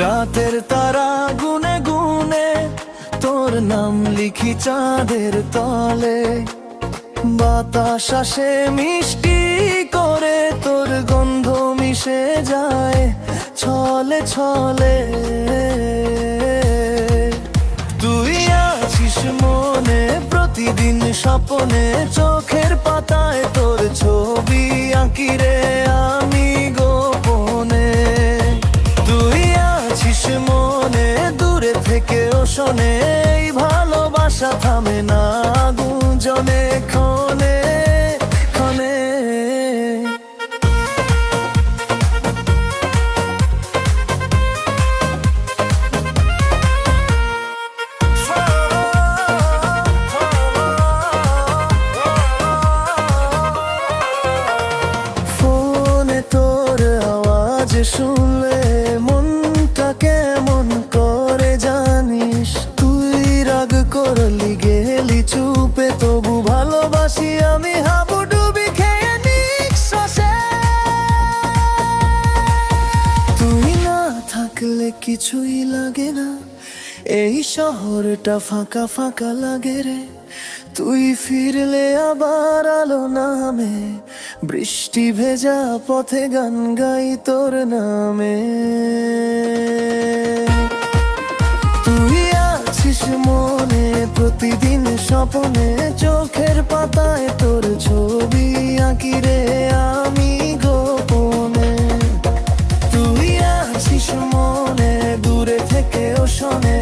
রাতের তারা গুনে গুনে তোর নাম লিখি চাঁদের তলে, বাতাস আসে মিষ্টি করে তোর গন্ধ মিশে যায় ছলে ছলে। তুই আছিস মনে প্রতিদিন স্বপ্নে, চোখের পাতায় তোর ছবি আঁকি রে আমি গোপনে। তুই আছিস মনে দূরে থেকেও শোনে, এই ভালোবাসা থামে না গুঞ্জনে ক্ষণে ক্ষণে। ফোনে তোর আওয়াজ শুনলে মনটা কেমন করে জানিস, তুই রাগ করলি গেলি চুপে তবু ভালোবাসি আমি হাবুডুবি খেয়ে নিঃশ্বাসে। তুই না থাকলে কিছুই লাগে না, এই শহরটা ফাঁকা ফাঁকা লাগে রে। তুই ফিরলে আবার আলো নামে, বৃষ্টি ভেজা পথে গান গাই তোর নামে। তুই আছিস মনে প্রতিদিন স্বপ্নে, চোখের পাতায় তোর ছবি আঁকি রে আমি গোপনে। তুই আছিস মনে দূরে থেকেও শোনে,